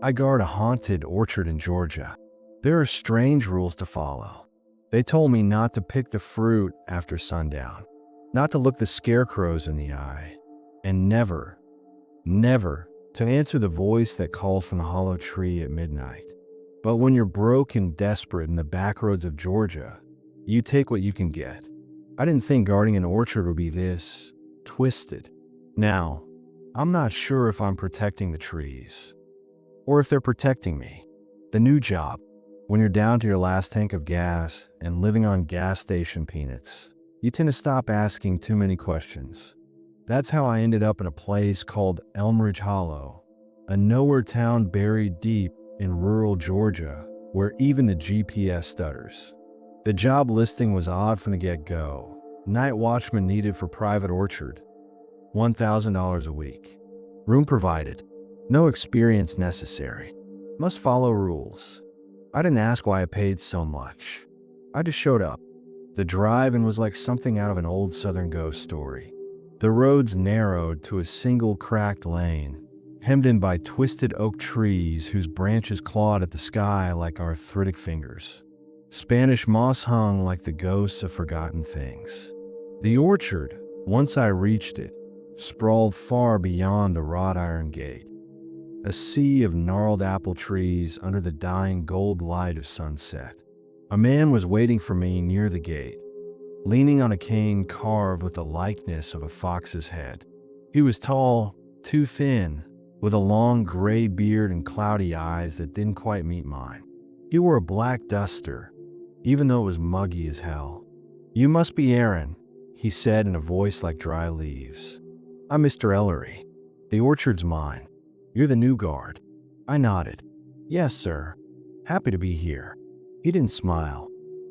I guard a haunted orchard in Georgia. There are strange rules to follow. They told me not to pick the fruit after sundown, not to look the scarecrows in the eye, and never, never to answer the voice that called from the hollow tree at midnight. But when you're broke and desperate in the back roads of Georgia, you take what you can get. I didn't think guarding an orchard would be this twisted. Now, I'm not sure if I'm protecting the trees or if they're protecting me. The new job, when you're down to your last tank of gas and living on gas station peanuts, you tend to stop asking too many questions. That's how I ended up in a place called Elmridge Hollow, a nowhere town buried deep in rural Georgia where even the GPS stutters. The job listing was odd from the get-go. Night watchman needed for private orchard, $1,000 a week. Room provided. No experience necessary. Must follow rules. I didn't ask why I paid so much. I just showed up. The drive-in was like something out of an old Southern ghost story. The roads narrowed to a single cracked lane, hemmed in by twisted oak trees whose branches clawed at the sky like arthritic fingers. Spanish moss hung like the ghosts of forgotten things. The orchard, once I reached it, sprawled far beyond the wrought iron gate. A sea of gnarled apple trees under the dying gold light of sunset. A man was waiting for me near the gate, leaning on a cane carved with the likeness of a fox's head. He was tall, too thin, with a long gray beard and cloudy eyes that didn't quite meet mine. He wore a black duster, even though it was muggy as hell. "You must be Aaron," he said in a voice like dry leaves. "I'm Mr. Ellery. The orchard's mine. You're the new guard." I nodded. "Yes, sir. Happy to be here." He didn't smile.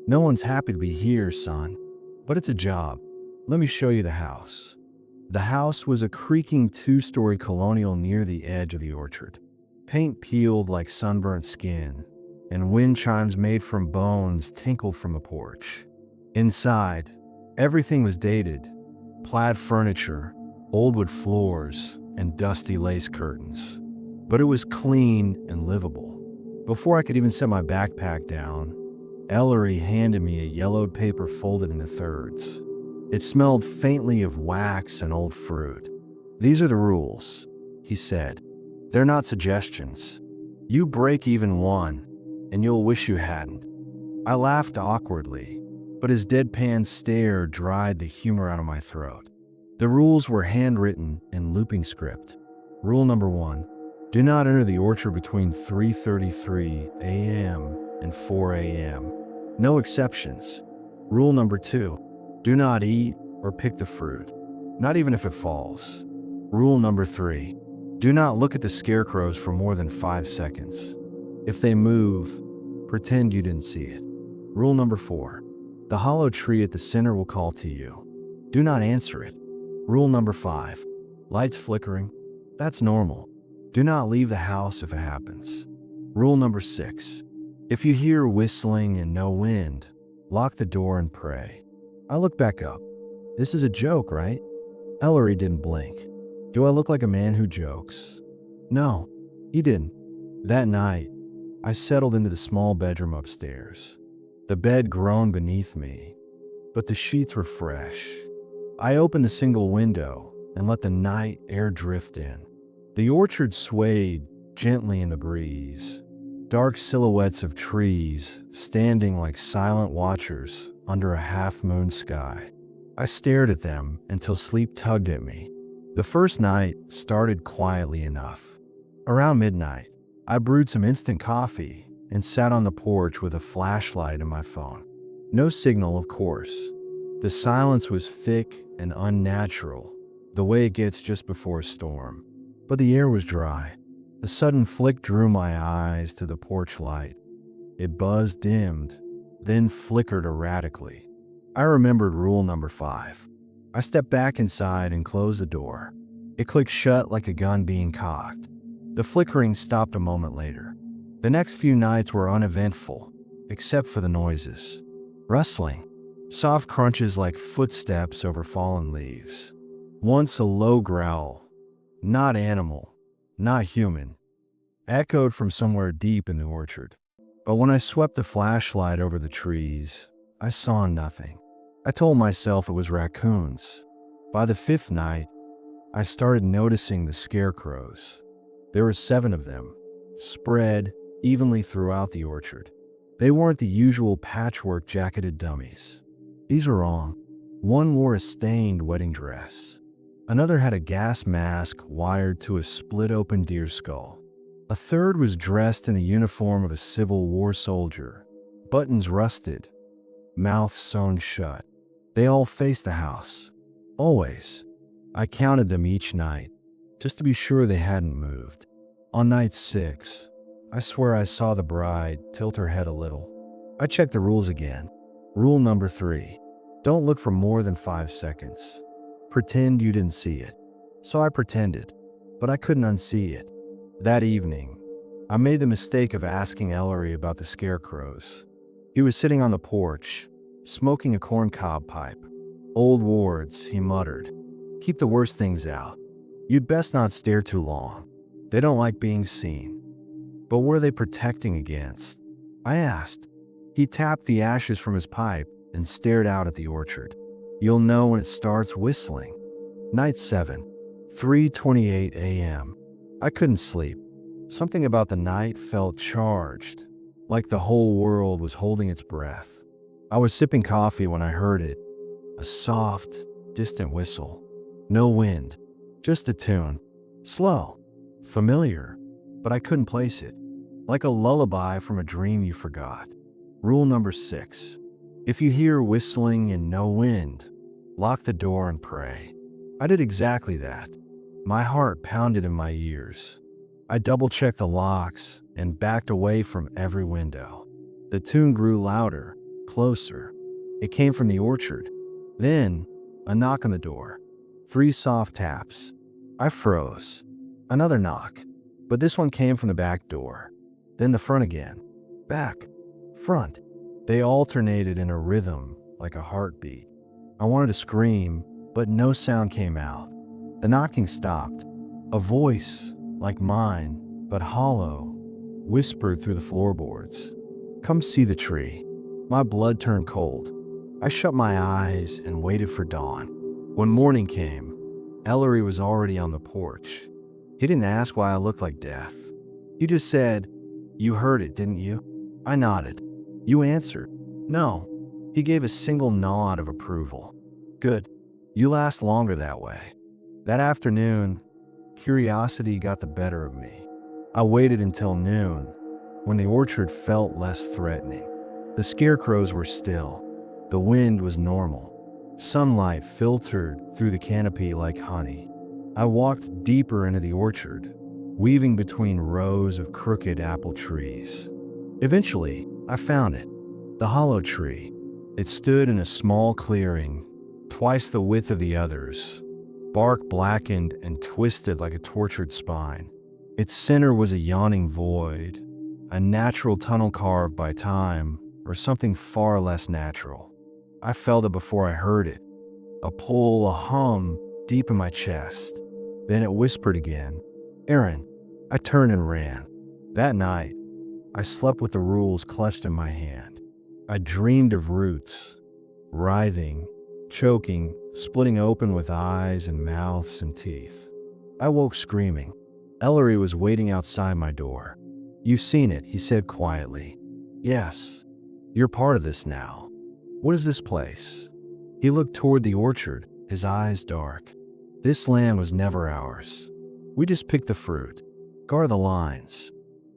"No one's happy to be here, son. But it's a job. Let me show you the house." The house was a creaking two-story colonial near the edge of the orchard. Paint peeled like sunburnt skin, and wind chimes made from bones tinkled from the porch. Inside, everything was dated. Plaid furniture, old wood floors, and dusty lace curtains. But it was clean and livable. Before I could even set my backpack down, Ellery handed me a yellowed paper folded into thirds. It smelled faintly of wax and old fruit. "These are the rules," he said. "They're not suggestions. You break even one, and you'll wish you hadn't." I laughed awkwardly, but his deadpan stare dried the humor out of my throat. The rules were handwritten in looping script. Rule number 1, do not enter the orchard between 3:33 a.m. and 4 a.m. No exceptions. Rule number 2, do not eat or pick the fruit, not even if it falls. Rule number 3, do not look at the scarecrows for more than 5 seconds. If they move, pretend you didn't see it. Rule number 4, the hollow tree at the center will call to you. Do not answer it. Rule number 5, lights flickering, that's normal. Do not leave the house if it happens. Rule number 6, if you hear whistling and no wind, lock the door and pray. I looked back up. This is a joke, right? Ellery didn't blink. Do I look like a man who jokes? No, he didn't. That night, I settled into the small bedroom upstairs. The bed groaned beneath me, but the sheets were fresh. I opened the single window and let the night air drift in. The orchard swayed gently in the breeze. Dark silhouettes of trees standing like silent watchers under a half-moon sky. I stared at them until sleep tugged at me. The first night started quietly enough. Around midnight, I brewed some instant coffee and sat on the porch with a flashlight and my phone. No signal, of course. The silence was thick and unnatural, the way it gets just before a storm. But the air was dry. A sudden flick drew my eyes to the porch light. It buzzed, dimmed, then flickered erratically. I remembered rule number 5. I stepped back inside and closed the door. It clicked shut like a gun being cocked. The flickering stopped a moment later. The next few nights were uneventful, except for the noises. Rustling, soft crunches like footsteps over fallen leaves. Once a low growl, not animal, not human, echoed from somewhere deep in the orchard. But when I swept the flashlight over the trees, I saw nothing. I told myself it was raccoons. By the fifth night, I started noticing the scarecrows. There were 7 of them, spread evenly throughout the orchard. They weren't the usual patchwork jacketed dummies. These were wrong. One wore a stained wedding dress. Another had a gas mask wired to a split-open deer skull. A third was dressed in the uniform of a Civil War soldier, buttons rusted, mouth sewn shut. They all faced the house. Always. I counted them each night, just to be sure they hadn't moved. On night 6, I swear I saw the bride tilt her head a little. I checked the rules again. Rule number 3. Don't look for more than 5 seconds. Pretend you didn't see it. So I pretended, but I couldn't unsee it. That evening, I made the mistake of asking Ellery about the scarecrows. He was sitting on the porch, smoking a corncob pipe. "Old wards," he muttered. "Keep the worst things out. You'd best not stare too long. They don't like being seen." "But what are they protecting against?" I asked. He tapped the ashes from his pipe and stared out at the orchard. "You'll know when it starts whistling." Night 7, 3:28 a.m. I couldn't sleep. Something about the night felt charged, like the whole world was holding its breath. I was sipping coffee when I heard it. A soft, distant whistle. No wind, just a tune. Slow, familiar, but I couldn't place it. Like a lullaby from a dream you forgot. Rule number 6. If you hear whistling and no wind, lock the door and pray. I did exactly that. My heart pounded in my ears. I double-checked the locks and backed away from every window. The tune grew louder, closer. It came from the orchard. Then, a knock on the door. 3 soft taps. I froze. Another knock. But this one came from the back door. Then the front again. Back. Front. They alternated in a rhythm like a heartbeat. I wanted to scream, but no sound came out. The knocking stopped. A voice, like mine, but hollow, whispered through the floorboards. "Come see the tree." My blood turned cold. I shut my eyes and waited for dawn. When morning came, Ellery was already on the porch. He didn't ask why I looked like death. He just said, "You heard it, didn't you?" I nodded. "You answered." "No." He gave a single nod of approval. "Good. You last longer that way." That afternoon, curiosity got the better of me. I waited until noon, when the orchard felt less threatening. The scarecrows were still. The wind was normal. Sunlight filtered through the canopy like honey. I walked deeper into the orchard, weaving between rows of crooked apple trees. Eventually, I found it. The hollow tree. It stood in a small clearing, twice the width of the others. Bark blackened and twisted like a tortured spine. Its center was a yawning void, a natural tunnel carved by time, or something far less natural. I felt it before I heard it. A pull, a hum, deep in my chest. Then it whispered again. "Aaron." I turned and ran. That night, I slept with the rules clutched in my hand. I dreamed of roots, writhing, choking, splitting open with eyes and mouths and teeth. I woke screaming. Ellery was waiting outside my door. "You've seen it," he said quietly. "Yes. You're part of this now." "What is this place?" He looked toward the orchard, his eyes dark. "This land was never ours. We just picked the fruit, guard the lines,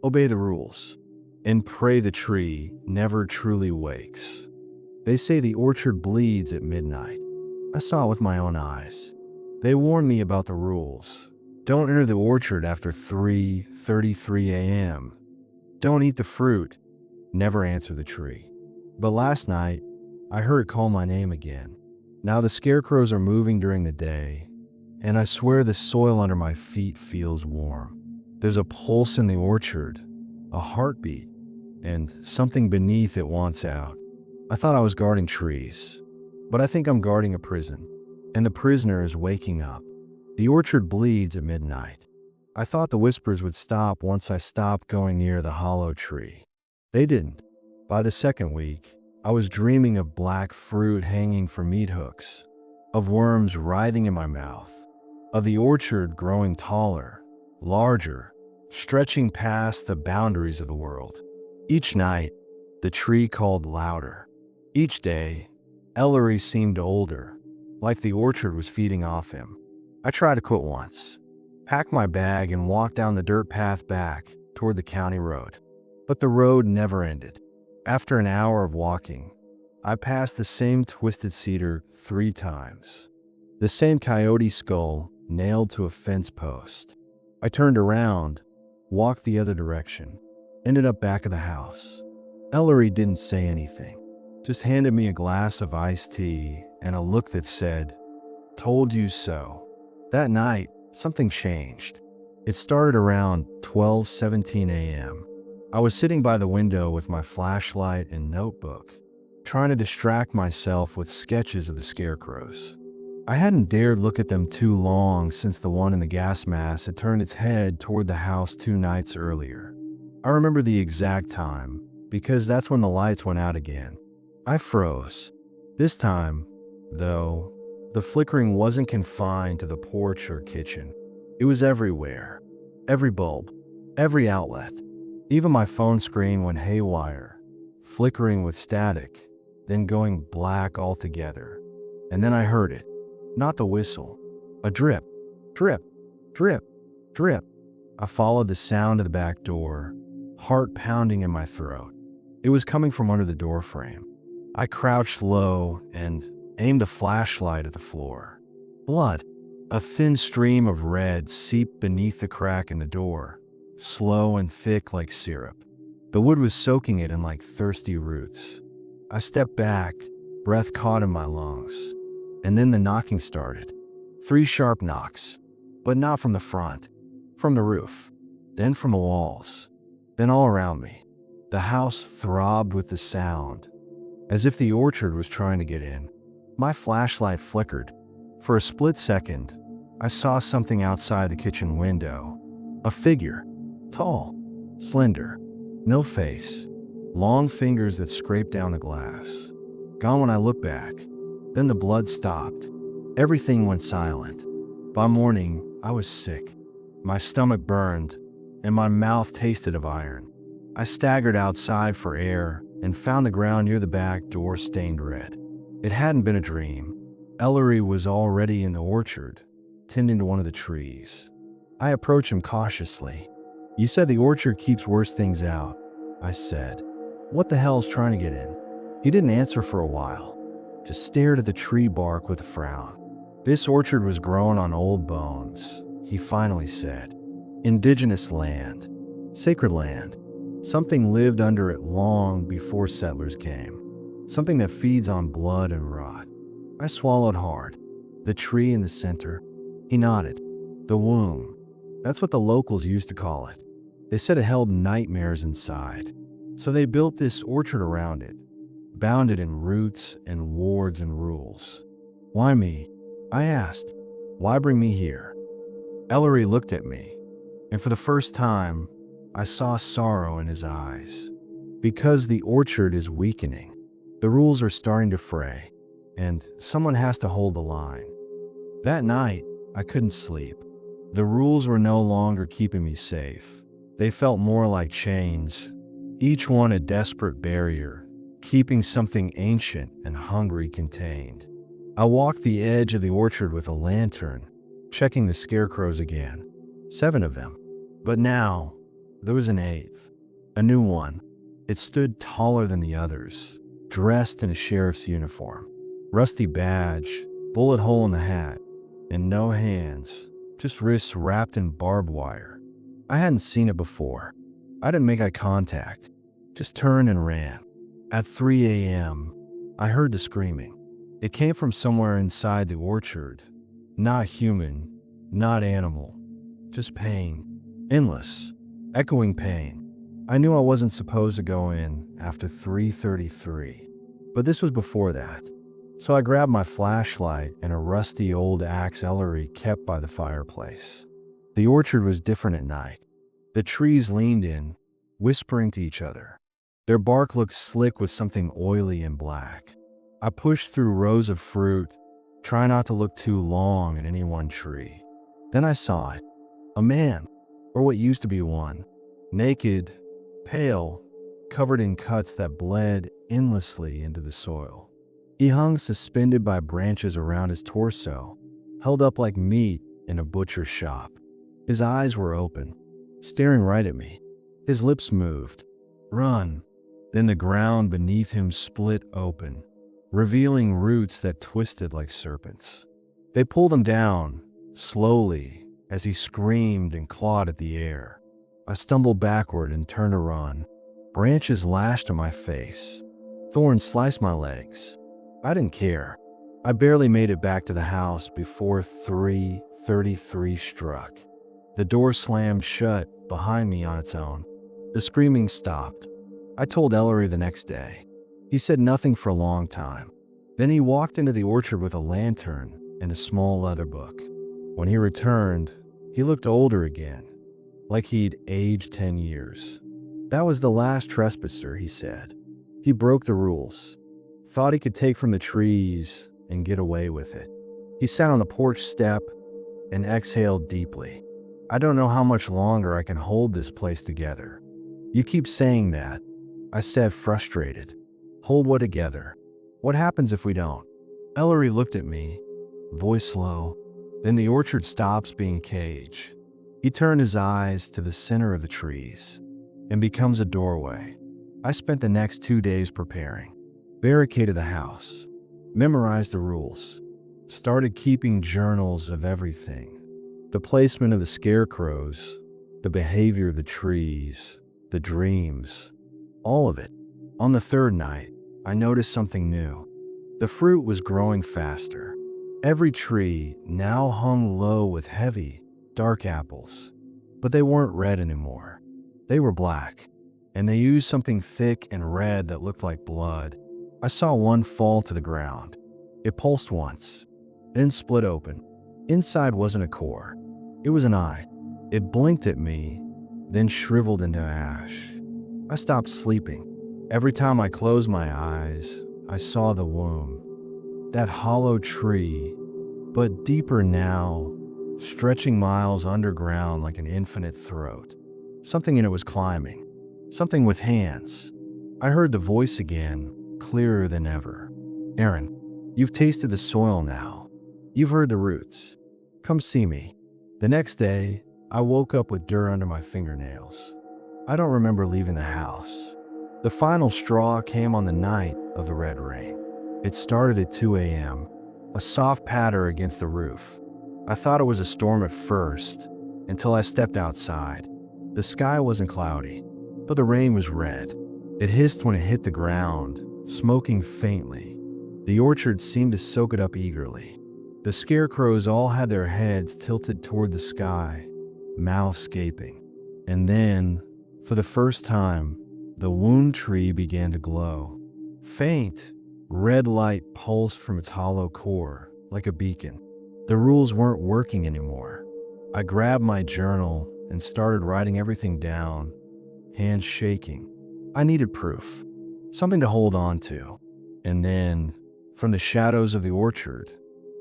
obey the rules, and pray the tree never truly wakes. They say the orchard bleeds at midnight. I saw it with my own eyes. They warned me about the rules. Don't enter the orchard after 3:33 a.m. Don't eat the fruit. Never answer the tree. But last night, I heard it call my name again. Now the scarecrows are moving during the day, and I swear the soil under my feet feels warm. There's a pulse in the orchard, a heartbeat, and something beneath it wants out. I thought I was guarding trees, but I think I'm guarding a prison, and the prisoner is waking up. The orchard bleeds at midnight. I thought the whispers would stop once I stopped going near the hollow tree. They didn't. By the second week, I was dreaming of black fruit hanging from meat hooks, of worms writhing in my mouth, of the orchard growing taller, larger, stretching past the boundaries of the world. Each night, the tree called louder. Each day, Ellery seemed older, like the orchard was feeding off him. I tried to quit once, packed my bag and walked down the dirt path back toward the county road. But the road never ended. After an hour of walking, I passed the same twisted cedar 3 times, the same coyote skull nailed to a fence post. I turned around, walked the other direction, ended up back of the house. Ellery didn't say anything, just handed me a glass of iced tea and a look that said, "Told you so." That night, something changed. It started around 12:17 a.m. I was sitting by the window with my flashlight and notebook, trying to distract myself with sketches of the scarecrows. I hadn't dared look at them too long since the one in the gas mask had turned its head toward the house 2 nights earlier. I remember the exact time, because that's when the lights went out again. I froze. This time, though, the flickering wasn't confined to the porch or kitchen. It was everywhere. Every bulb, every outlet. Even my phone screen went haywire, flickering with static, then going black altogether. And then I heard it. Not the whistle. A drip, drip, drip, drip. I followed the sound of the back door, heart pounding in my throat. It was coming from under the door frame. I crouched low and aimed the flashlight at the floor. Blood. A thin stream of red seeped beneath the crack in the door, slow and thick like syrup. The wood was soaking it in like thirsty roots. I stepped back, breath caught in my lungs. And then the knocking started. 3 sharp knocks, but not from the front, from the roof, then from the walls, then all around me. The house throbbed with the sound, as if the orchard was trying to get in. My flashlight flickered. For a split second, I saw something outside the kitchen window. A figure, tall, slender, no face, long fingers that scraped down the glass. Gone when I looked back. Then the blood stopped. Everything went silent. By morning, I was sick. My stomach burned, and my mouth tasted of iron. I staggered outside for air and found the ground near the back door stained red. It hadn't been a dream. Ellery was already in the orchard, tending to one of the trees. I approached him cautiously. "You said the orchard keeps worse things out," I said. "What the hell's trying to get in?" He didn't answer for a while, just stared at the tree bark with a frown. "This orchard was grown on old bones," he finally said. "Indigenous land, sacred land. Something lived under it long before settlers came. Something that feeds on blood and rot." I swallowed hard. "The tree in the center?" He nodded. "The womb. That's what the locals used to call it. They said it held nightmares inside. So they built this orchard around it, bound it in roots and wards and rules." "Why me?" I asked. "Why bring me here?" Ellery looked at me, and for the first time, I saw sorrow in his eyes. "Because the orchard is weakening. The rules are starting to fray, and someone has to hold the line." That night, I couldn't sleep. The rules were no longer keeping me safe. They felt more like chains, each one a desperate barrier, keeping something ancient and hungry contained. I walked the edge of the orchard with a lantern, checking the scarecrows again. 7 of them. But now, there was an 8th, a new one. It stood taller than the others, dressed in a sheriff's uniform. Rusty badge, bullet hole in the hat, and no hands, just wrists wrapped in barbed wire. I hadn't seen it before. I didn't make eye contact, just turned and ran. At 3 a.m., I heard the screaming. It came from somewhere inside the orchard. Not human, not animal, just pain. Endless, echoing pain. I knew I wasn't supposed to go in after 3:33, but this was before that. So I grabbed my flashlight and a rusty old axe Ellery kept by the fireplace. The orchard was different at night. The trees leaned in, whispering to each other. Their bark looked slick with something oily and black. I pushed through rows of fruit, trying not to look too long at any one tree. Then I saw it. A man, or what used to be one, naked, pale, covered in cuts that bled endlessly into the soil. He hung suspended by branches around his torso, held up like meat in a butcher's shop. His eyes were open, staring right at me. His lips moved. Run. Then the ground beneath him split open, revealing roots that twisted like serpents. They pulled him down, slowly, as he screamed and clawed at the air. I stumbled backward and turned to run. Branches lashed at my face. Thorns sliced my legs. I didn't care. I barely made it back to the house before 3:33 struck. The door slammed shut behind me on its own. The screaming stopped. I told Ellery the next day. He said nothing for a long time. Then he walked into the orchard with a lantern and a small leather book. When he returned, he looked older again, like he'd aged 10 years. That was the last trespasser, he said. He broke the rules, thought he could take from the trees and get away with it. He sat on the porch step and exhaled deeply. I don't know how much longer I can hold this place together. You keep saying that, I said, frustrated. Hold what together? What happens if we don't? Ellery looked at me, voice low. Then the orchard stops being a cage. He turned his eyes to the center of the trees and becomes a doorway. I spent the next 2 days preparing. Barricaded the house, memorized the rules, started keeping journals of everything. The placement of the scarecrows, the behavior of the trees, the dreams, all of it. On the third night, I noticed something new. The fruit was growing faster. Every tree now hung low with heavy, dark apples. But they weren't red anymore. They were black, and they used something thick and red that looked like blood. I saw one fall to the ground. It pulsed once, then split open. Inside wasn't a core. It was an eye. It blinked at me, then shriveled into ash. I stopped sleeping. Every time I closed my eyes, I saw the womb. That hollow tree, but deeper now, stretching miles underground like an infinite throat. Something in it was climbing. Something with hands. I heard the voice again, clearer than ever. Aaron, you've tasted the soil now. You've heard the roots. Come see me. The next day, I woke up with dirt under my fingernails. I don't remember leaving the house. The final straw came on the night of the red rain. It started at 2 a.m., a soft patter against the roof. I thought it was a storm at first, until I stepped outside. The sky wasn't cloudy, but the rain was red. It hissed when it hit the ground, smoking faintly. The orchard seemed to soak it up eagerly. The scarecrows all had their heads tilted toward the sky, mouths gaping. And then, for the first time, the wound tree began to glow. Faint, red light pulsed from its hollow core, like a beacon. The rules weren't working anymore. I grabbed my journal and started writing everything down, hands shaking. I needed proof, something to hold on to. And then, from the shadows of the orchard,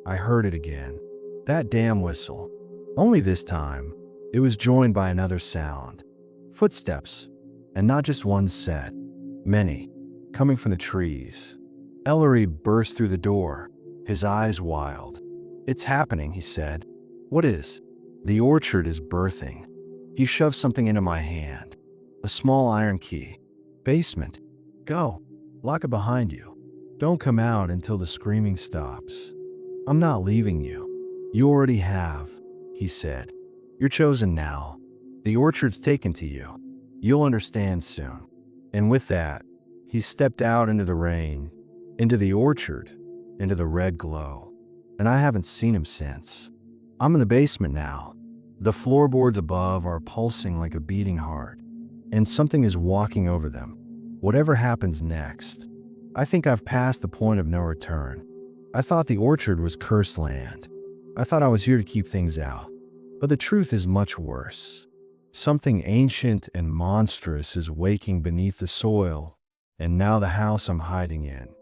I heard it again. That damn whistle. Only this time, it was joined by another sound. Footsteps, and not just one set, many, coming from the trees. Ellery burst through the door, his eyes wild. It's happening, he said. What is? The orchard is birthing. He shoved something into my hand. A small iron key. Basement. Go. Lock it behind you. Don't come out until the screaming stops. I'm not leaving you. You already have, he said. You're chosen now. The orchard's taken to you. You'll understand soon. And with that, he stepped out into the rain, into the orchard, into the red glow. And I haven't seen him since. I'm in the basement now. The floorboards above are pulsing like a beating heart, and something is walking over them. Whatever happens next, I think I've passed the point of no return. I thought the orchard was cursed land. I thought I was here to keep things out. But the truth is much worse. Something ancient and monstrous is waking beneath the soil, and now the house I'm hiding in,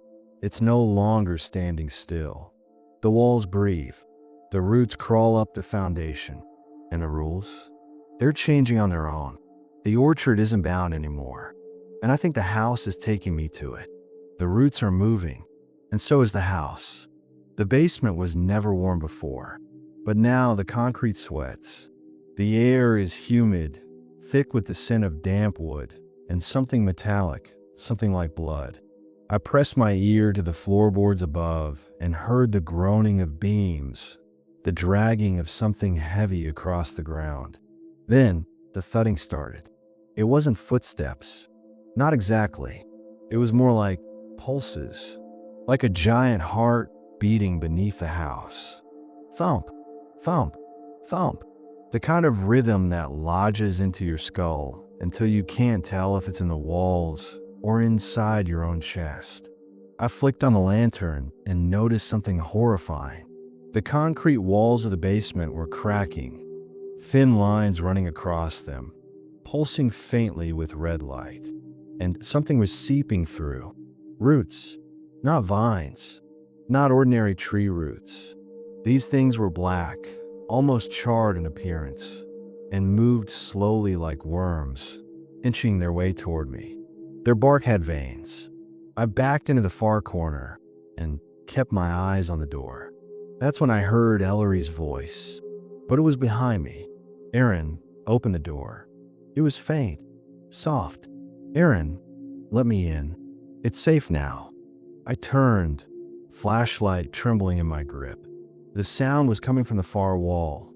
it's no longer standing still. The walls breathe, the roots crawl up the foundation, and the rules? They're changing on their own. The orchard isn't bound anymore, and I think the house is taking me to it. The roots are moving, and so is the house. The basement was never warm before, but now the concrete sweats. The air is humid, thick with the scent of damp wood, and something metallic, something like blood. I pressed my ear to the floorboards above and heard the groaning of beams, the dragging of something heavy across the ground. Then the thudding started. It wasn't footsteps. Not exactly. It was more like pulses, like a giant heart beating beneath the house. Thump, thump, thump. The kind of rhythm that lodges into your skull until you can't tell if it's in the walls or inside your own chest. I flicked on the lantern and noticed something horrifying. The concrete walls of the basement were cracking, thin lines running across them, pulsing faintly with red light. And something was seeping through. Roots, not vines, not ordinary tree roots. These things were black, almost charred in appearance, and moved slowly like worms, inching their way toward me. Their bark had veins. I backed into the far corner and kept my eyes on the door. That's when I heard Ellery's voice, but it was behind me. "Aaron, open the door." It was faint, soft. "Aaron, let me in. It's safe now." I turned, flashlight trembling in my grip. The sound was coming from the far wall.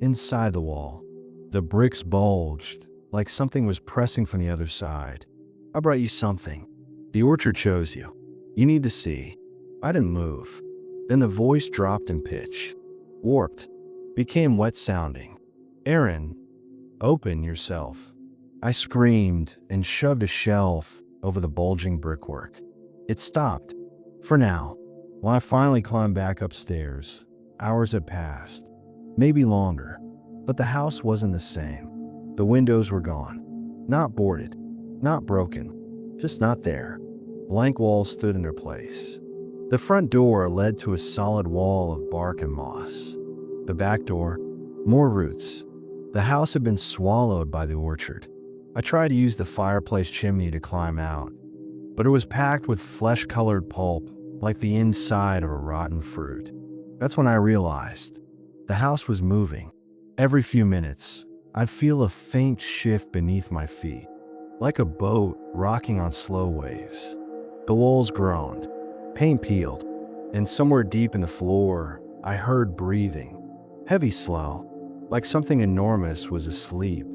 Inside the wall, the bricks bulged, like something was pressing from the other side. "I brought you something. The orchard chose you. You need to see." I didn't move. Then the voice dropped in pitch, warped, became wet sounding. "Aaron, open yourself." I screamed and shoved a shelf over the bulging brickwork. It stopped, for now. When I finally climbed back upstairs, hours had passed, maybe longer, but the house wasn't the same. The windows were gone. Not boarded, not broken, just not there. Blank walls stood in their place. The front door led to a solid wall of bark and moss. The back door, more roots. The house had been swallowed by the orchard. I tried to use the fireplace chimney to climb out, but it was packed with flesh-colored pulp, like the inside of a rotten fruit. That's when I realized the house was moving. Every few minutes, I'd feel a faint shift beneath my feet, like a boat rocking on slow waves. The walls groaned, paint peeled, and somewhere deep in the floor, I heard breathing. Heavy, slow, like something enormous was asleep.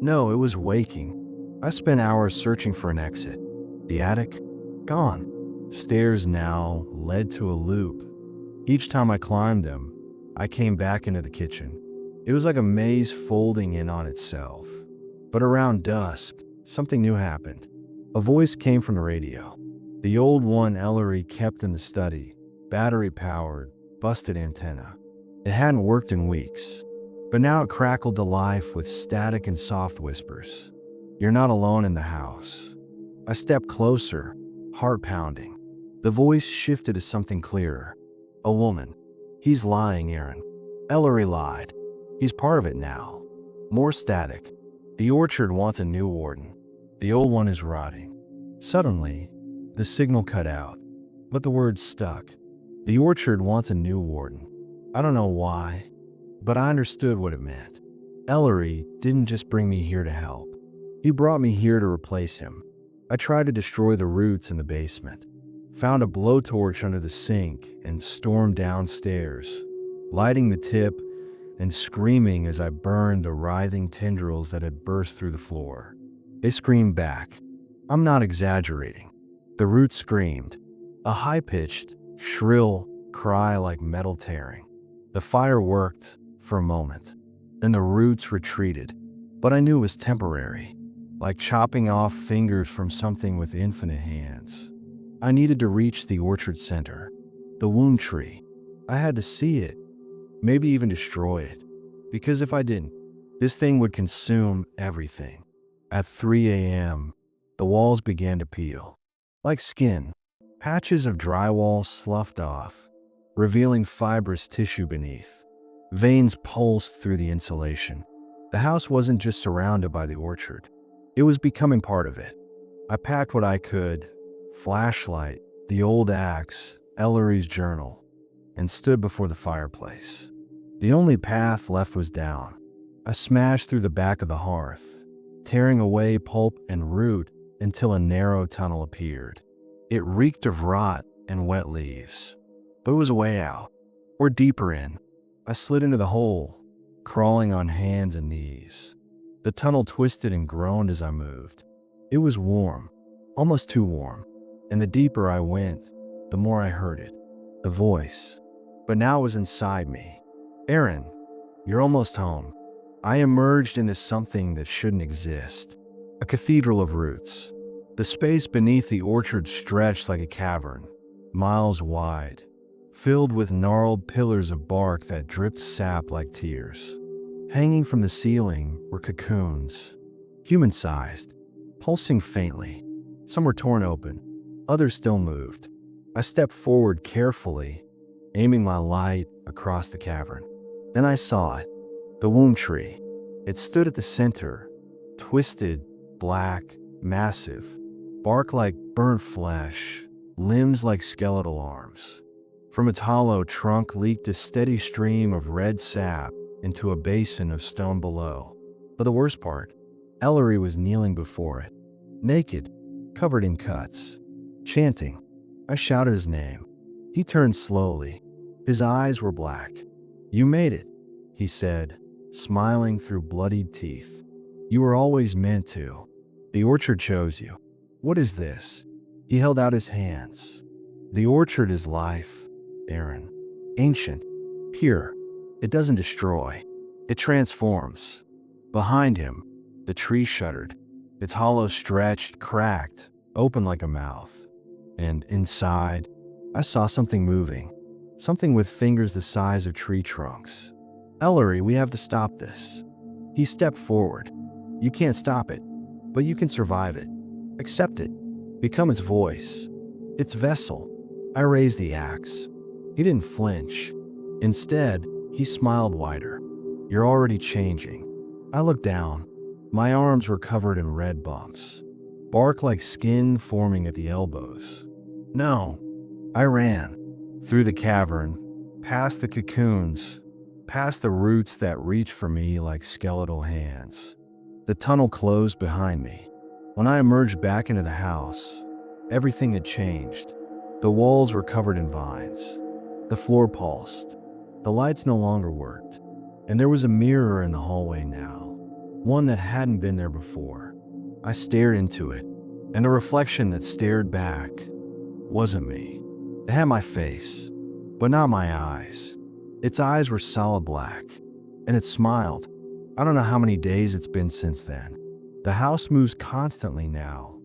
No, it was waking. I spent hours searching for an exit. The attic? Gone. Stairs now led to a loop. Each time I climbed them, I came back into the kitchen. It was like a maze folding in on itself. But around dusk, something new happened. A voice came from the radio. The old one Ellery kept in the study, battery-powered, busted antenna. It hadn't worked in weeks, but now it crackled to life with static and soft whispers. "You're not alone in the house." I stepped closer, heart pounding. The voice shifted to something clearer. "A woman. He's lying, Aaron." Ellery lied. "He's part of it now." More static. "The orchard wants a new warden. The old one is rotting." Suddenly, the signal cut out, but the words stuck. "The orchard wants a new warden." I don't know why, but I understood what it meant. Ellery didn't just bring me here to help. He brought me here to replace him. I tried to destroy the roots in the basement, found a blowtorch under the sink, and stormed downstairs, lighting the tip and screaming as I burned the writhing tendrils that had burst through the floor. They screamed back. I'm not exaggerating. The roots screamed, a high-pitched, shrill cry like metal tearing. The fire worked for a moment, then the roots retreated, but I knew it was temporary, like chopping off fingers from something with infinite hands. I needed to reach the orchard center, the womb tree. I had to see it, maybe even destroy it. Because if I didn't, this thing would consume everything. At 3 a.m., the walls began to peel. Like skin, patches of drywall sloughed off, revealing fibrous tissue beneath. Veins pulsed through the insulation. The house wasn't just surrounded by the orchard. It was becoming part of it. I packed what I could, flashlight, the old axe, Ellery's journal, and stood before the fireplace. The only path left was down. I smashed through the back of the hearth, tearing away pulp and root until a narrow tunnel appeared. It reeked of rot and wet leaves, but it was a way out, or deeper in. I slid into the hole, crawling on hands and knees. The tunnel twisted and groaned as I moved. It was warm, almost too warm, and the deeper I went, the more I heard it, the voice. But now it was inside me. Aaron, you're almost home. I emerged into something that shouldn't exist. A cathedral of roots. The space beneath the orchard stretched like a cavern, miles wide, filled with gnarled pillars of bark that dripped sap like tears. Hanging from the ceiling were cocoons, human-sized, pulsing faintly. Some were torn open, others still moved. I stepped forward carefully, aiming my light across the cavern. Then I saw it, the womb tree. It stood at the center, twisted, black, massive, bark like burnt flesh, limbs like skeletal arms. From its hollow trunk leaked a steady stream of red sap into a basin of stone below. But the worst part, Ellery was kneeling before it, naked, covered in cuts, chanting. I shouted his name. He turned slowly. His eyes were black. "You made it," he said, smiling through bloodied teeth. "You were always meant to. The orchard chose you." "What is this?" He held out his hands. "The orchard is life, Aaron. Ancient, pure. It doesn't destroy. It transforms." Behind him, the tree shuddered. Its hollow stretched, cracked, open like a mouth. And inside, I saw something moving. Something with fingers the size of tree trunks. "Ellery, we have to stop this." He stepped forward. "You can't stop it, but you can survive it. Accept it. Become its voice, its vessel." I raised the axe. He didn't flinch. Instead, he smiled wider. "You're already changing." I looked down. My arms were covered in red bumps, bark like skin forming at the elbows. "No." I ran. Through the cavern, past the cocoons, past the roots that reached for me like skeletal hands. The tunnel closed behind me. When I emerged back into the house, everything had changed. The walls were covered in vines. The floor pulsed. The lights no longer worked. And there was a mirror in the hallway now, one that hadn't been there before. I stared into it, and the reflection that stared back wasn't me. It had my face, but not my eyes. Its eyes were solid black, and it smiled. I don't know how many days it's been since then. The house moves constantly now,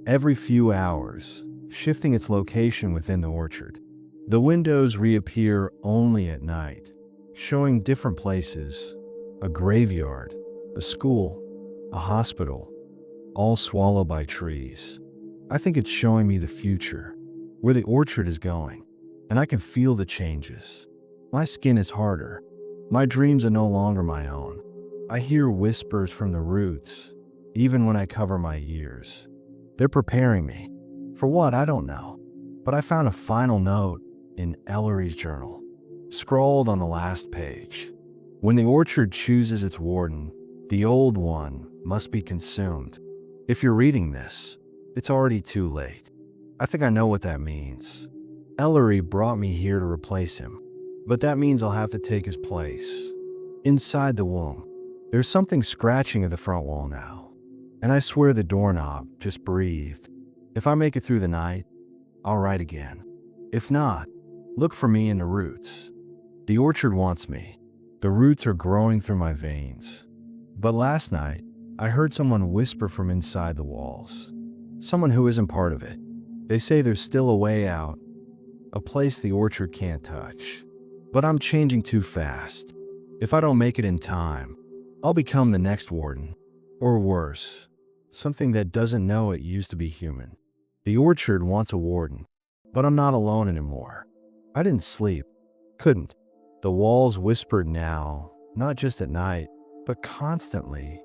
every few hours, shifting its location within the orchard. The windows reappear only at night, showing different places: a graveyard, a school, a hospital, all swallowed by trees. I think it's showing me the future, where the orchard is going, and I can feel the changes. My skin is harder. My dreams are no longer my own. I hear whispers from the roots, even when I cover my ears. They're preparing me. For what, I don't know. But I found a final note in Ellery's journal, scrawled on the last page. "When the orchard chooses its warden, the old one must be consumed." If you're reading this, it's already too late. I think I know what that means. Ellery brought me here to replace him, but that means I'll have to take his place. Inside the womb, there's something scratching at the front wall now, and I swear the doorknob just breathed. If I make it through the night, I'll write again. If not, look for me in the roots. The orchard wants me. The roots are growing through my veins. But last night, I heard someone whisper from inside the walls. Someone who isn't part of it. They say there's still a way out, a place the orchard can't touch. But I'm changing too fast. If I don't make it in time, I'll become the next warden. Or worse, something that doesn't know it used to be human. The orchard wants a warden, but I'm not alone anymore. I didn't sleep. Couldn't. The walls whispered now, not just at night, but constantly.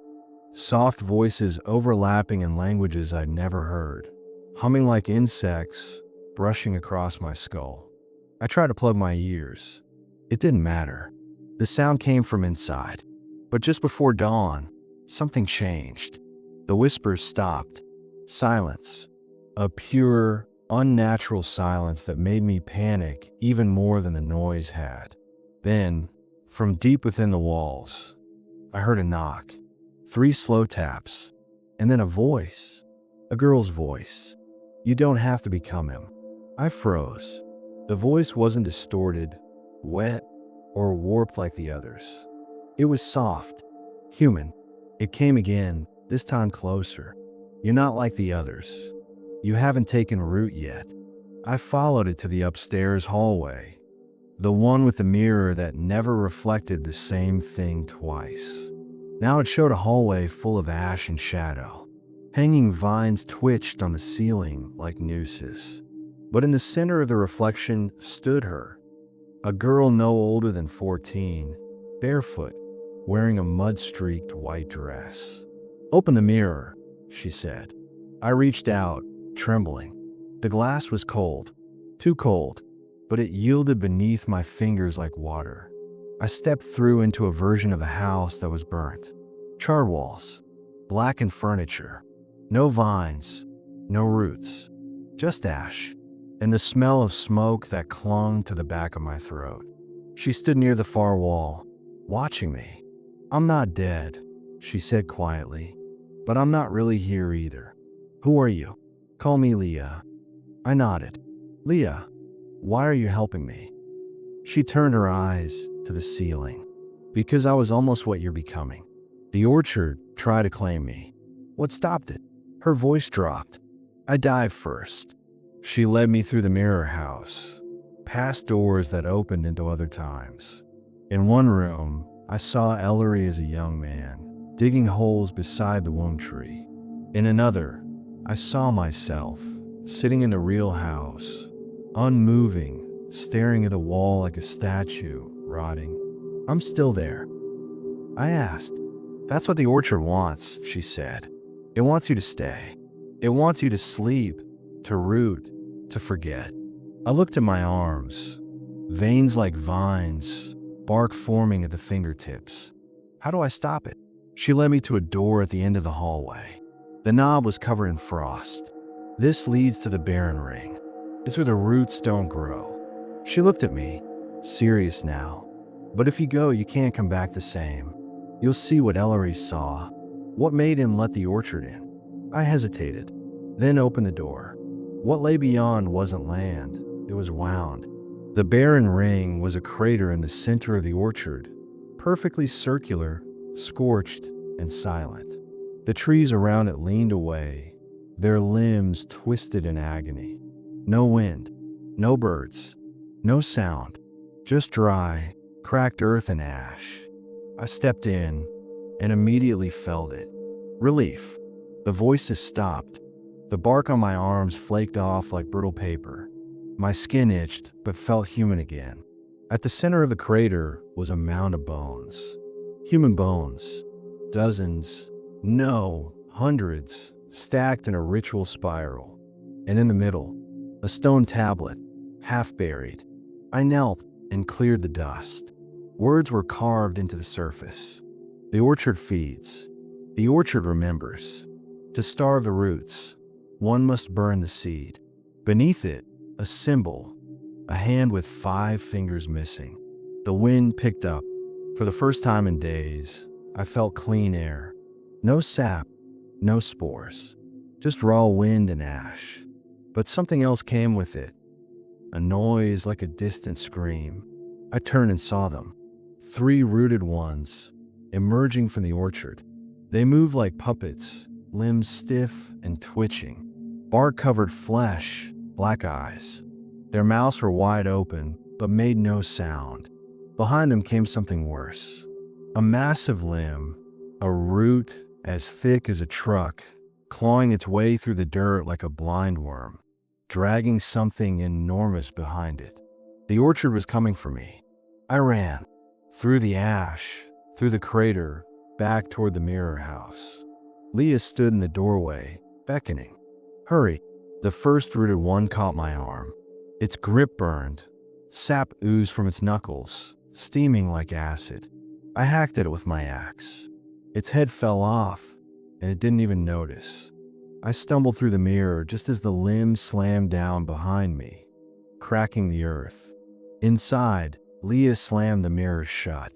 Soft voices overlapping in languages I'd never heard, humming like insects, brushing across my skull. I tried to plug my ears. It didn't matter. The sound came from inside. But just before dawn, something changed. The whispers stopped. Silence. A pure, unnatural silence that made me panic even more than the noise had. Then, from deep within the walls, I heard a knock. 3 slow taps. And then a voice. A girl's voice. You don't have to become him. I froze. The voice wasn't distorted, wet, or warped like the others. It was soft, human. It came again, this time closer. You're not like the others. You haven't taken root yet. I followed it to the upstairs hallway, the one with the mirror that never reflected the same thing twice. Now it showed a hallway full of ash and shadow. Hanging vines twitched on the ceiling like nooses. But in the center of the reflection stood her, a girl no older than 14, barefoot, wearing a mud-streaked white dress. "Open the mirror," she said. I reached out, trembling. The glass was cold, too cold, but it yielded beneath my fingers like water. I stepped through into a version of a house that was burnt. Charred walls, blackened furniture, no vines, no roots, just ash, and the smell of smoke that clung to the back of my throat. She stood near the far wall, watching me. "I'm not dead," she said quietly, "but I'm not really here either. Who are you?" "Call me Leah." I nodded. "Leah, why are you helping me?" She turned her eyes to the ceiling. "Because I was almost what you're becoming. The orchard tried to claim me. What stopped it?" Her voice dropped. "I dived first." She led me through the mirror house, past doors that opened into other times. In one room, I saw Ellery as a young man, digging holes beside the womb tree. In another, I saw myself, sitting in the real house, unmoving, staring at the wall like a statue, rotting. "I'm still there." I asked. "That's what the orchard wants," she said. "It wants you to stay. It wants you to sleep, to root, to forget." I looked at my arms, veins like vines, bark forming at the fingertips. "How do I stop it?" She led me to a door at the end of the hallway. The knob was covered in frost. "This leads to the barren ring. It's where the roots don't grow." She looked at me, serious now. "But if you go, you can't come back the same. You'll see what Ellery saw. What made him let the orchard in." I hesitated, then opened the door. What lay beyond wasn't land, it was wound. The barren ring was a crater in the center of the orchard, perfectly circular, scorched, and silent. The trees around it leaned away, their limbs twisted in agony. No wind, no birds, no sound, just dry, cracked earth and ash. I stepped in and immediately felt it. Relief. The voices stopped. The bark on my arms flaked off like brittle paper. My skin itched, but felt human again. At the center of the crater was a mound of bones. Human bones. Dozens, no, hundreds, stacked in a ritual spiral. And in the middle, a stone tablet, half buried. I knelt and cleared the dust. Words were carved into the surface. The orchard feeds. The orchard remembers. To starve the roots, one must burn the seed. Beneath it, a symbol, a hand with 5 fingers missing. The wind picked up. For the first time in days, I felt clean air. No sap, no spores, just raw wind and ash. But something else came with it. A noise like a distant scream. I turned and saw them. 3 rooted ones, emerging from the orchard. They moved like puppets, limbs stiff and twitching. Bark-covered flesh, black eyes. Their mouths were wide open, but made no sound. Behind them came something worse. A massive limb, a root as thick as a truck, clawing its way through the dirt like a blind worm, dragging something enormous behind it. The orchard was coming for me. I ran, through the ash, through the crater, back toward the mirror house. Leah stood in the doorway, beckoning. Hurry. The first rooted one caught my arm. Its grip burned. Sap oozed from its knuckles, steaming like acid. I hacked at it with my axe. Its head fell off, and it didn't even notice. I stumbled through the mirror just as the limb slammed down behind me, cracking the earth. Inside, Leah slammed the mirror shut.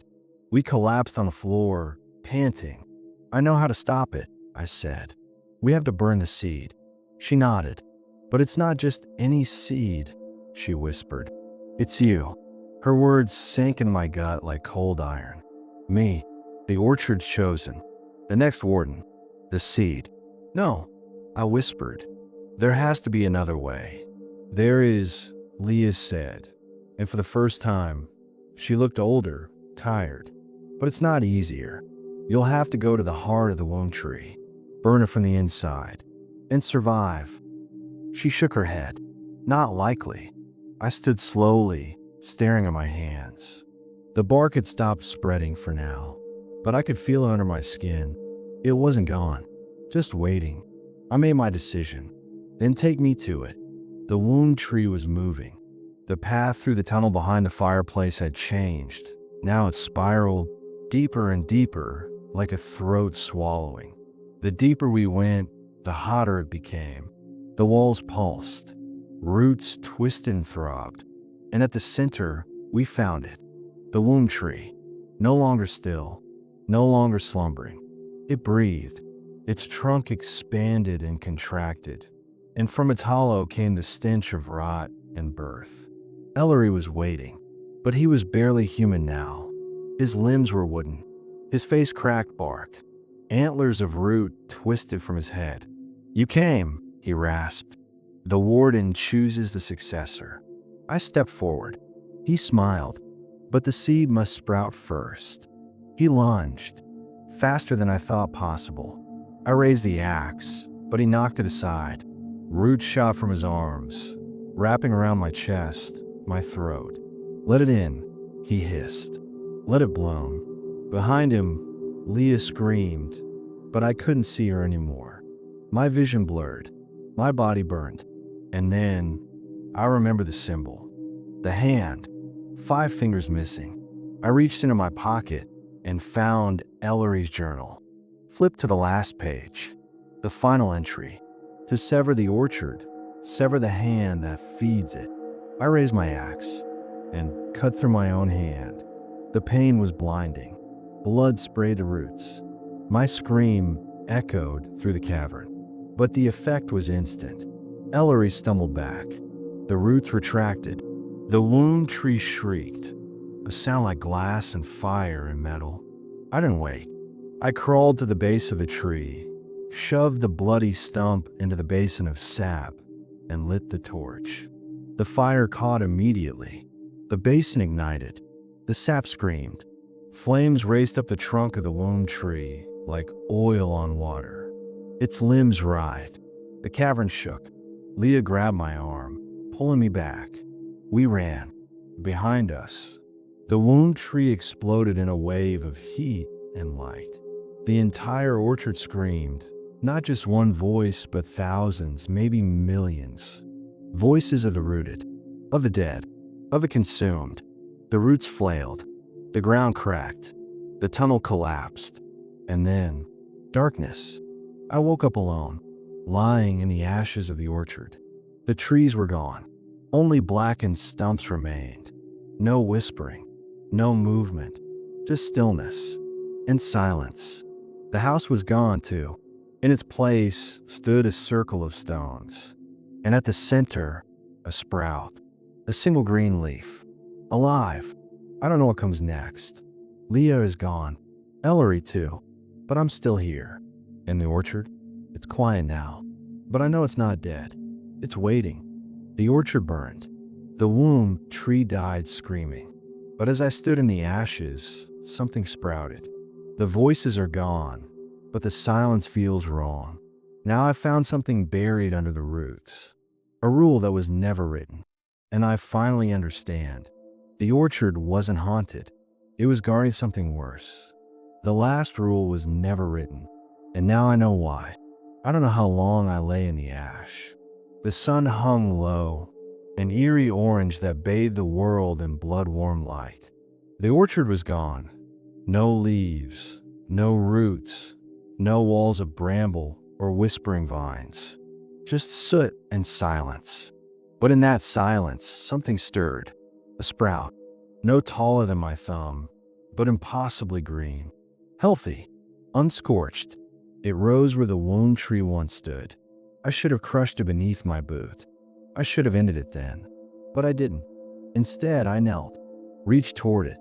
We collapsed on the floor, panting. I know how to stop it, I said. We have to burn the seed. She nodded. But it's not just any seed, she whispered. It's you. Her words sank in my gut like cold iron. Me, the orchard's chosen. The next warden. The seed. No, I whispered. There has to be another way. There is, Leah said. And for the first time, she looked older, tired. But it's not easier. You'll have to go to the heart of the womb tree, burn it from the inside, and survive. She shook her head. Not likely. I stood slowly, staring at my hands. The bark had stopped spreading for now, but I could feel it under my skin. It wasn't gone, just waiting. I made my decision. Then take me to it. The womb tree was moving. The path through the tunnel behind the fireplace had changed. Now it spiraled deeper and deeper, like a throat swallowing. The deeper we went, the hotter it became. The walls pulsed. Roots twisted and throbbed. And at the center, we found it. The womb tree. No longer still. No longer slumbering. It breathed. Its trunk expanded and contracted. And from its hollow came the stench of rot and birth. Ellery was waiting, but he was barely human now. His limbs were wooden. His face cracked bark. Antlers of root twisted from his head. You came, he rasped. The warden chooses the successor. I stepped forward. He smiled, but the seed must sprout first. He lunged, faster than I thought possible. I raised the axe, but he knocked it aside. Roots shot from his arms, wrapping around my chest, my throat. Let it in, he hissed. Let it bloom. Behind him, Leah screamed, but I couldn't see her anymore. My vision blurred. My body burned. And then, I remember the symbol. The hand. 5 fingers missing. I reached into my pocket and found Ellery's journal. Flipped to the last page. The final entry. To sever the orchard, sever the hand that feeds it. I raised my axe and cut through my own hand. The pain was blinding. Blood sprayed the roots. My scream echoed through the cavern. But the effect was instant. Ellery stumbled back. The roots retracted. The womb tree shrieked, a sound like glass and fire and metal. I didn't wait. I crawled to the base of the tree, shoved the bloody stump into the basin of sap, and lit the torch. The fire caught immediately. The basin ignited. The sap screamed. Flames raced up the trunk of the womb tree like oil on water. Its limbs writhed. The cavern shook. Leah grabbed my arm, pulling me back. We ran. Behind us, the womb tree exploded in a wave of heat and light. The entire orchard screamed, not just one voice, but thousands, maybe millions. Voices of the rooted, of the dead, of the consumed. The roots flailed. The ground cracked. The tunnel collapsed. And then, darkness. I woke up alone, lying in the ashes of the orchard. The trees were gone. Only blackened stumps remained. No whispering, no movement, just stillness and silence. The house was gone too. In its place stood a circle of stones. And at the center, a sprout, a single green leaf. Alive. I don't know what comes next. Leah is gone. Ellery too. But I'm still here. In the orchard, it's quiet now. But I know it's not dead. It's waiting. The orchard burned. The womb tree died screaming. But as I stood in the ashes, something sprouted. The voices are gone, but the silence feels wrong. Now I found something buried under the roots. A rule that was never written. And I finally understand. The orchard wasn't haunted. It was guarding something worse. The last rule was never written. And now I know why. I don't know how long I lay in the ash. The sun hung low, an eerie orange that bathed the world in blood-warm light. The orchard was gone. No leaves, no roots, no walls of bramble or whispering vines. Just soot and silence. But in that silence, something stirred. A sprout, no taller than my thumb, but impossibly green. Healthy, unscorched. It rose where the wound tree once stood. I should have crushed it beneath my boot. I should have ended it then. But I didn't. Instead, I knelt, reached toward it,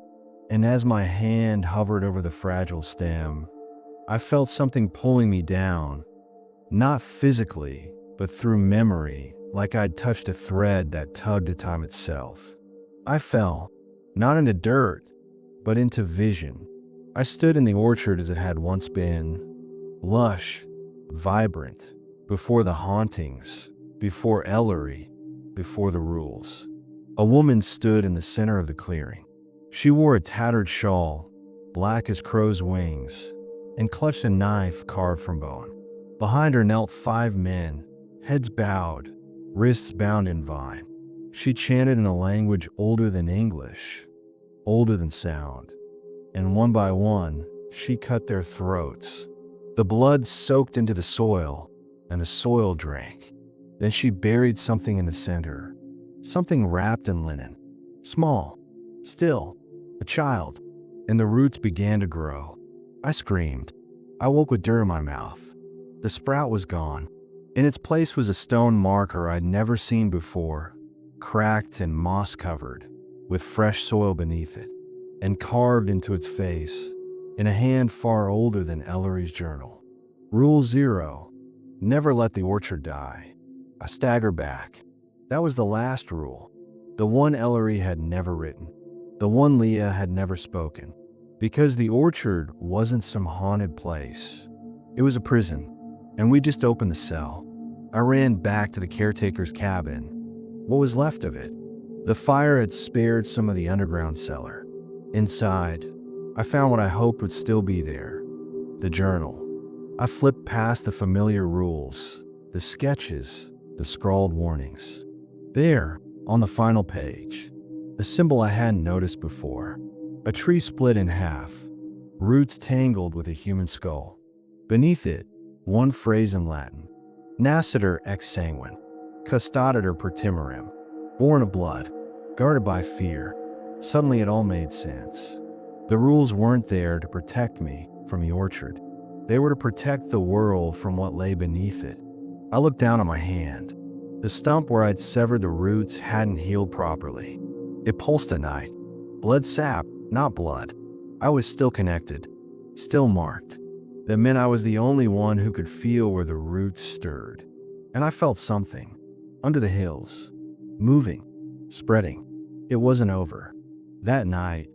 and as my hand hovered over the fragile stem, I felt something pulling me down. Not physically, but through memory, like I'd touched a thread that tugged at time itself. I fell, not into dirt, but into vision. I stood in the orchard as it had once been, lush, vibrant, before the hauntings, before Ellery, before the rules. A woman stood in the center of the clearing. She wore a tattered shawl, black as crow's wings, and clutched a knife carved from bone. Behind her knelt 5 men, heads bowed, wrists bound in vine. She chanted in a language older than English, older than sound, and one by one, she cut their throats. The blood soaked into the soil, and the soil drank. Then she buried something in the center, something wrapped in linen, small, still, a child, and the roots began to grow. I screamed. I woke with dirt in my mouth. The sprout was gone. In its place was a stone marker I'd never seen before, cracked and moss-covered, with fresh soil beneath it, and carved into its face, in a hand far older than Ellery's journal. Rule 0, never let the orchard die. I staggered back. That was the last rule, the one Ellery had never written, the one Leah had never spoken, because the orchard wasn't some haunted place. It was a prison, and we just opened the cell. I ran back to the caretaker's cabin. What was left of it? The fire had spared some of the underground cellar. Inside, I found what I hoped would still be there, the journal. I flipped past the familiar rules, the sketches, the scrawled warnings. There, on the final page, a symbol I hadn't noticed before. A tree split in half, roots tangled with a human skull. Beneath it, one phrase in Latin: Nascitur ex sanguine, custoditor per timorem, born of blood, guarded by fear. Suddenly it all made sense. The rules weren't there to protect me from the orchard. They were to protect the world from what lay beneath it. I looked down at my hand. The stump where I'd severed the roots hadn't healed properly. It pulsed at night. Blood sap, not blood. I was still connected, still marked. That meant I was the only one who could feel where the roots stirred. And I felt something, under the hills, moving, spreading. It wasn't over. That night,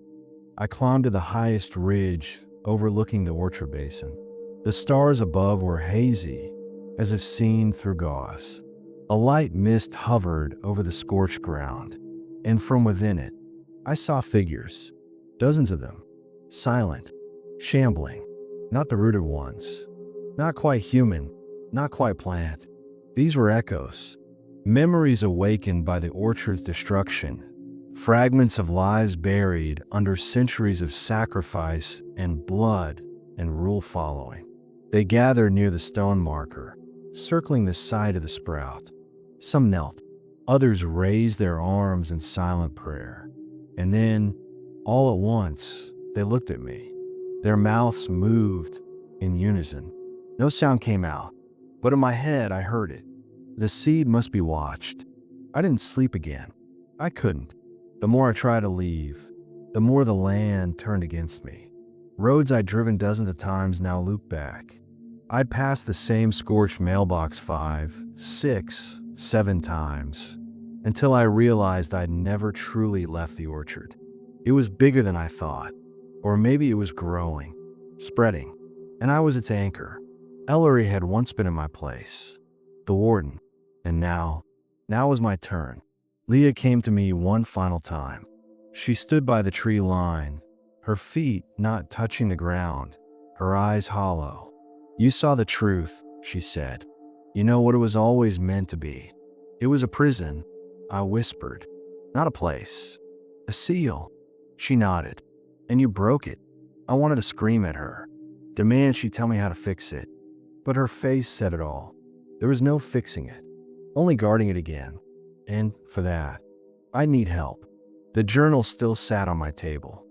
I climbed to the highest ridge overlooking the orchard basin. The stars above were hazy, as if seen through gauze. A light mist hovered over the scorched ground, and from within it, I saw figures, dozens of them, silent, shambling, not the rooted ones, not quite human, not quite plant. These were echoes, memories awakened by the orchard's destruction, fragments of lives buried under centuries of sacrifice and blood and rule following. They gathered near the stone marker, circling the side of the sprout. Some knelt, others raised their arms in silent prayer. And then, all at once, they looked at me. Their mouths moved in unison. No sound came out, but in my head I heard it. The seed must be watched. I didn't sleep again. I couldn't. The more I tried to leave, the more the land turned against me. Roads I'd driven dozens of times now looped back. I'd passed the same scorched mailbox 5, 6, 7 times, until I realized I'd never truly left the orchard. It was bigger than I thought, Or maybe it was growing, spreading, and I was its anchor. Ellery had once been in my place, the warden, and now was my turn. Leah came to me one final time. She stood by the tree line, her feet not touching the ground, her eyes hollow. "You saw the truth," she said. "You know what it was always meant to be. It was a prison," I whispered. "Not a place. A seal." She nodded. "And you broke it." I wanted to scream at her, demand she tell me how to fix it. But her face said it all. There was no fixing it, only guarding it again. And for that, I need help. The journal still sat on my table.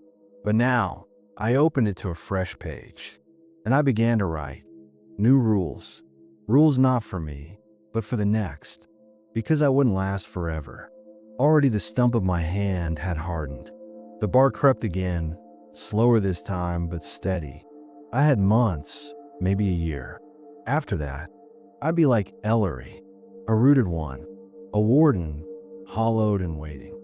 But now, I opened it to a fresh page. And I began to write. New rules. Rules not for me, but for the next. Because I wouldn't last forever. Already the stump of my hand had hardened. The bar crept again, slower this time, but steady. I had months, maybe a year. After that, I'd be like Ellery, a rooted one, a warden, hollowed and waiting.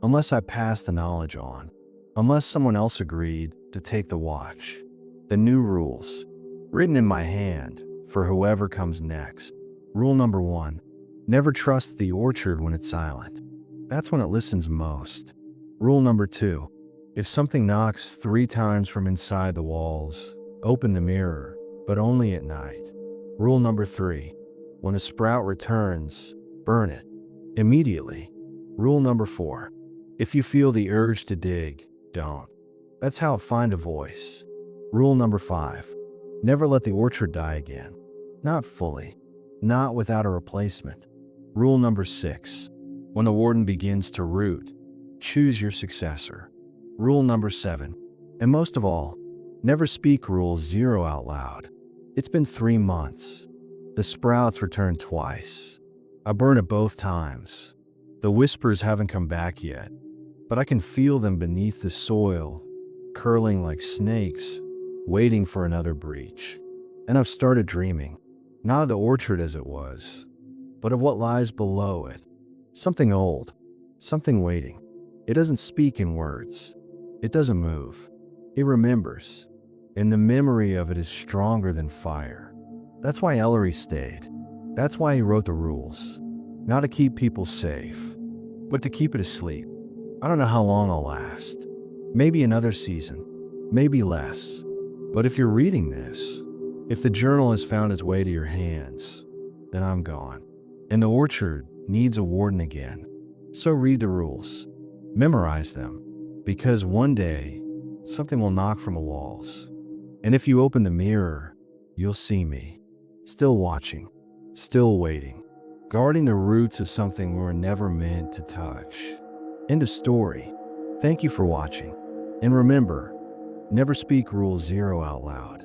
Unless I passed the knowledge on, unless someone else agreed to take the watch. The new rules, written in my hand for whoever comes next. Rule number 1, never trust the orchard when it's silent. That's when it listens most. Rule number 2, if something knocks 3 times from inside the walls, open the mirror, but only at night. Rule number 3, when a sprout returns, burn it immediately. Rule number 4, if you feel the urge to dig, don't. That's how I find a voice. Rule number 5, never let the orchard die again. Not fully, not without a replacement. Rule number 6, when the warden begins to root, choose your successor. Rule number 7, and most of all, never speak rule 0 out loud. It's been 3 months. The sprouts returned twice. I burned it both times. The whispers haven't come back yet, but I can feel them beneath the soil, curling like snakes, waiting for another breach. And I've started dreaming, not of the orchard as it was, but of what lies below it. Something old, something waiting. It doesn't speak in words. It doesn't move. It remembers. And the memory of it is stronger than fire. That's why Ellery stayed. That's why he wrote the rules. Not to keep people safe, but to keep it asleep. I don't know how long I'll last. Maybe another season, maybe less. But if you're reading this, if the journal has found its way to your hands, then I'm gone. And the orchard needs a warden again. So read the rules. Memorize them. Because one day, something will knock from the walls. And if you open the mirror, you'll see me. Still watching. Still waiting. Guarding the roots of something we were never meant to touch. End of story. Thank you for watching. And remember, never speak rule 0 out loud.